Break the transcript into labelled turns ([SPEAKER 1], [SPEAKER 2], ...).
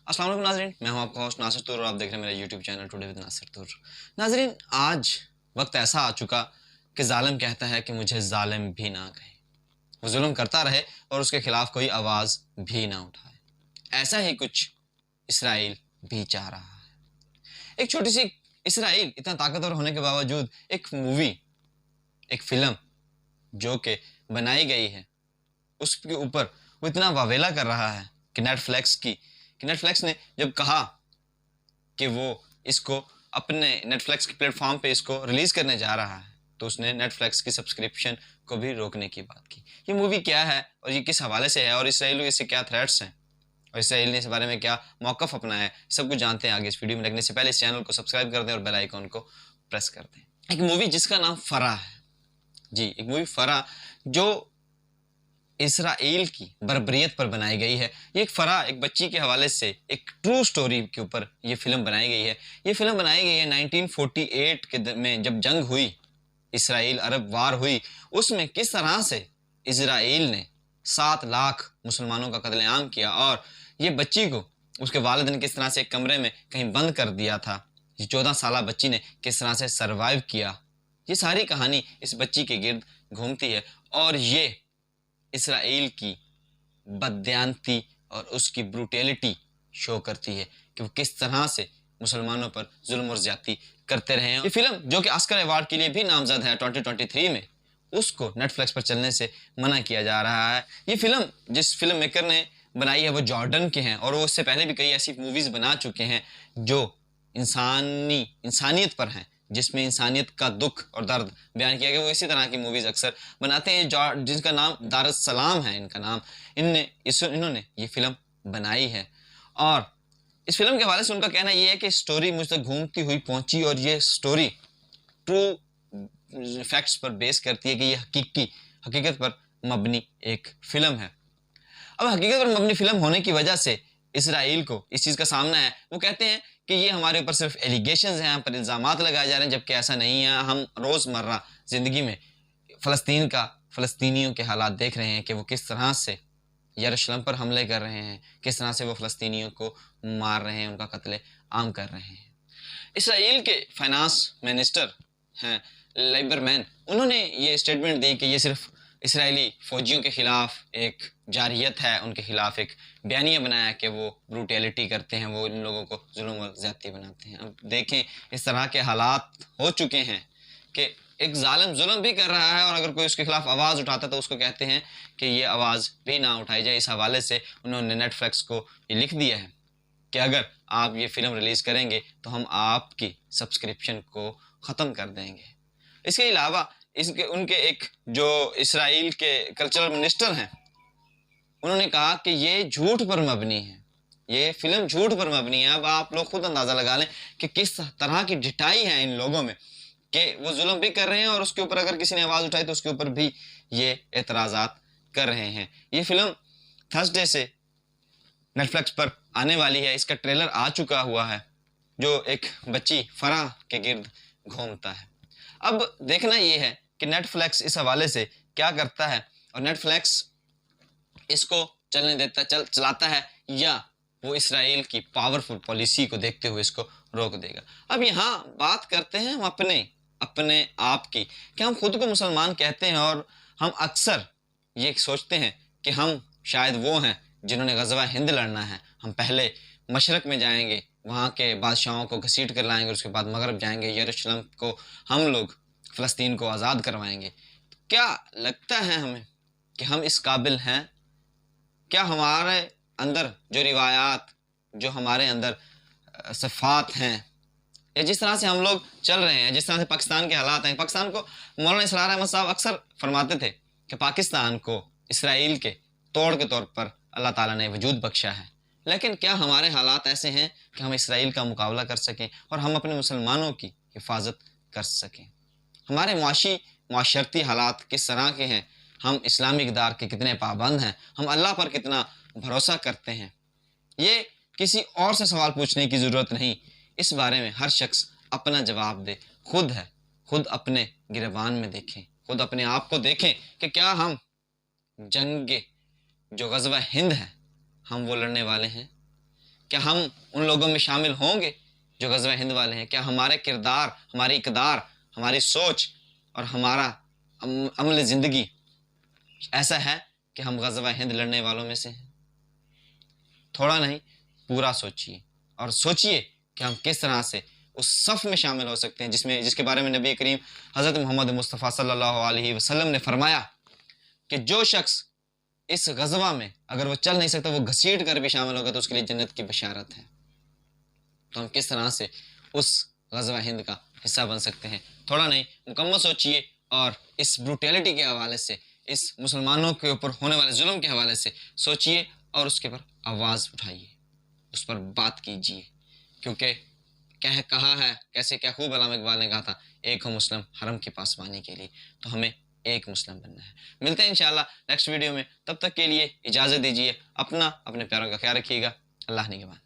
[SPEAKER 1] السلام علیکم ناظرین، میں ہوں آپ کا ہوسٹ ناصر طور اور آپ دیکھ رہے ہیں میرا یوٹیوب چینل ٹوڈے ود ناصر طور۔ ناظرین، آج وقت ایسا آ چکا کہ ظالم کہتا ہے کہ مجھے ظالم بھی نہ کہے، وہ ظلم کرتا رہے اور اس کے خلاف کوئی آواز بھی نہ اٹھائے۔ ایسا ہی کچھ اسرائیل بھی چاہ رہا ہے۔ ایک چھوٹی سی اسرائیل اتنا طاقتور ہونے کے باوجود ایک مووی، ایک فلم جو کہ بنائی گئی ہے، اس کے اوپر وہ اتنا واویلا کر رہا ہے کہ نیٹ فلیکس نے جب کہا کہ وہ اس کو اپنے نیٹ فلیکس کے پلیٹ فارم پہ اس کو ریلیز کرنے جا رہا ہے تو اس نے نیٹ فلیکس کی سبسکرپشن کو بھی روکنے کی بات کی۔ یہ مووی کیا ہے اور یہ کس حوالے سے ہے اور اسرائیل کو اس سے کیا تھریٹس ہیں اور اسرائیل نے اس بارے میں کیا موقف اپنا ہے، سب کچھ جانتے ہیں آگے اس ویڈیو میں۔ لگنے سے پہلے اس چینل کو سبسکرائب کر دیں اور بیل آئیکن کو پریس کر دیں۔ ایک مووی جس کا نام فرا ہے، جی ایک مووی فرا جو اسرائیل کی بربریت پر بنائی گئی ہے۔ یہ ایک بچی کے حوالے سے ایک ٹرو سٹوری کے اوپر یہ فلم بنائی گئی ہے۔ یہ فلم بنائی گئی ہے 1948 میں، جب جنگ ہوئی، اسرائیل عرب وار ہوئی، اس میں کس طرح سے اسرائیل نے 7 لاکھ مسلمانوں کا قتل عام کیا اور یہ بچی کو اس کے والد نے کس طرح سے ایک کمرے میں کہیں بند کر دیا تھا۔ یہ 14 سالہ بچی نے کس طرح سے سروائیو کیا، یہ ساری کہانی اس بچی کے گرد گھومتی ہے اور یہ اسرائیل کی بددیانتی اور اس کی بروٹیلٹی شو کرتی ہے کہ وہ کس طرح سے مسلمانوں پر ظلم اور زیادتی کرتے رہے ہیں۔ یہ فلم جو کہ آسکر ایوارڈ کے لیے بھی نامزد ہے 2023 میں، اس کو نیٹ فلیکس پر چلنے سے منع کیا جا رہا ہے۔ یہ فلم جس فلم میکر نے بنائی ہے وہ جارڈن کے ہیں اور وہ اس سے پہلے بھی کئی ایسی موویز بنا چکے ہیں جو انسانیت پر ہیں، جس میں انسانیت کا دکھ اور درد بیان کیا گیا۔ وہ اسی طرح کی موویز اکثر بناتے ہیں، جن کا نام دار السلام ہے، ان کا نام، انہوں نے یہ فلم بنائی ہے اور اس فلم کے حوالے سے ان کا کہنا یہ ہے کہ سٹوری مجھ تک گھومتی ہوئی پہنچی اور یہ سٹوری ٹرو فیکٹس پر بیس کرتی ہے کہ یہ حقیقت پر مبنی ایک فلم ہے۔ اب حقیقت پر مبنی فلم ہونے کی وجہ سے اسرائیل کو اس چیز کا سامنا ہے، وہ کہتے ہیں کہ یہ ہمارے اوپر صرف ایلیگیشنز ہیں، ہم پر الزامات لگائے جا رہے ہیں، جبکہ ایسا نہیں ہے۔ ہم روزمرہ زندگی میں فلسطینیوں کے حالات دیکھ رہے ہیں کہ وہ کس طرح سے یروشلم پر حملے کر رہے ہیں، کس طرح سے وہ فلسطینیوں کو مار رہے ہیں، ان کا قتل عام کر رہے ہیں۔ اسرائیل کے فائنانس منسٹر ہیں لیبرمین، انہوں نے یہ اسٹیٹمنٹ دی کہ یہ صرف اسرائیلی فوجیوں کے خلاف ایک جارحیت ہے، ان کے خلاف ایک بیانیہ بنایا کہ وہ بروٹیلٹی کرتے ہیں، وہ ان لوگوں کو ظلم و زیادتی بناتے ہیں۔ اب دیکھیں اس طرح کے حالات ہو چکے ہیں کہ ایک ظالم ظلم بھی کر رہا ہے اور اگر کوئی اس کے خلاف آواز اٹھاتا ہے تو اس کو کہتے ہیں کہ یہ آواز بھی نہ اٹھائی جائے۔ اس حوالے سے انہوں نے نیٹ فلیکس کو یہ لکھ دیا ہے کہ اگر آپ یہ فلم ریلیز کریں گے تو ہم آپ کی سبسکرپشن کو ختم کر دیں گے۔ اس کے علاوہ ان کے ایک جو اسرائیل کے کلچرل منسٹر ہیں، انہوں نے کہا کہ یہ جھوٹ پر مبنی ہے، یہ فلم جھوٹ پر مبنی ہے۔ اب آپ لوگ خود اندازہ لگا لیں کہ کس طرح کی ڈٹائی ہے ان لوگوں میں کہ وہ ظلم بھی کر رہے ہیں اور اس کے اوپر اگر کسی نے آواز اٹھائی تو اس کے اوپر بھی یہ اعتراضات کر رہے ہیں۔ یہ فلم تھرسڈے سے نیٹ فلیکس پر آنے والی ہے، اس کا ٹریلر آ چکا ہوا ہے جو ایک بچی فرا کے گرد گھومتا ہے۔ اب دیکھنا یہ ہے کہ نیٹ فلیکس اس حوالے سے کیا کرتا ہے اور نیٹ فلیکس اس کو چلاتا ہے یا وہ اسرائیل کی پاورفل پالیسی کو دیکھتے ہوئے اس کو روک دے گا۔ اب یہاں بات کرتے ہیں ہم اپنے آپ کی کہ ہم خود کو مسلمان کہتے ہیں اور ہم اکثر یہ سوچتے ہیں کہ ہم شاید وہ ہیں جنہوں نے غزوہ ہند لڑنا ہے، ہم پہلے مشرق میں جائیں گے، وہاں کے بادشاہوں کو گھسیٹ کر لائیں گے، اس کے بعد مغرب جائیں گے، یروشلم کو ہم لوگ فلسطین کو آزاد کروائیں گے۔ کیا لگتا ہے ہمیں کہ ہم اس قابل ہیں؟ کیا ہمارے اندر جو روایات، جو ہمارے اندر صفات ہیں، یا جس طرح سے ہم لوگ چل رہے ہیں، جس طرح سے پاکستان کے حالات ہیں، پاکستان کو مولانا اسرار احمد صاحب اکثر فرماتے تھے کہ پاکستان کو اسرائیل کے توڑ کے طور پر اللہ تعالیٰ نے وجود بخشا ہے، لیکن کیا ہمارے حالات ایسے ہیں کہ ہم اسرائیل کا مقابلہ کر سکیں اور ہم اپنے مسلمانوں کی حفاظت کر سکیں؟ ہمارے معاشرتی حالات کس طرح کے ہیں؟ ہم اسلامی اقدار کے کتنے پابند ہیں؟ ہم اللہ پر کتنا بھروسہ کرتے ہیں؟ یہ کسی اور سے سوال پوچھنے کی ضرورت نہیں، اس بارے میں ہر شخص اپنا جواب دے۔ خود اپنے گریبان میں دیکھیں، خود اپنے آپ کو دیکھیں کہ کیا ہم جنگ جو غزوہ ہند ہے ہم وہ لڑنے والے ہیں؟ کیا ہم ان لوگوں میں شامل ہوں گے جو غزوہ ہند والے ہیں؟ کیا ہمارے کردار، ہماری اقدار، ہماری سوچ اور ہمارا عمل زندگی ایسا ہے کہ ہم غزوہ ہند لڑنے والوں میں سے ہیں؟ تھوڑا نہیں، پورا سوچیے، اور سوچیے کہ ہم کس طرح سے اس صف میں شامل ہو سکتے ہیں جس کے بارے میں نبی کریم حضرت محمد مصطفیٰ صلی اللہ علیہ وسلم نے فرمایا کہ جو شخص اس غزوہ میں اگر وہ چل نہیں سکتا، وہ گھسیٹ کر بھی شامل ہوگا تو اس کے لیے جنت کی بشارت ہے۔ تو ہم کس طرح سے اس غزوہ ہند کا حصہ بن سکتے ہیں؟ تھوڑا نہیں، مکمل سوچیے، اور اس بروٹیلٹی کے حوالے سے، اس مسلمانوں کے اوپر ہونے والے ظلم کے حوالے سے سوچیے، اور اس کے پر آواز اٹھائیے، اس پر بات کیجیے، کیونکہ کہا ہے، کیسے کیا خوب علامہ اقبال نے کہا تھا، ایک ہو مسلم حرم کی پاسبانی کے لیے۔ تو ہمیں ایک مسلم بننا ہے۔ ملتے ہیں انشاءاللہ نیکسٹ ویڈیو میں، تب تک کے لیے اجازت دیجیے، اپنے پیاروں کا خیال رکھیے گا۔ اللہ نگہبان۔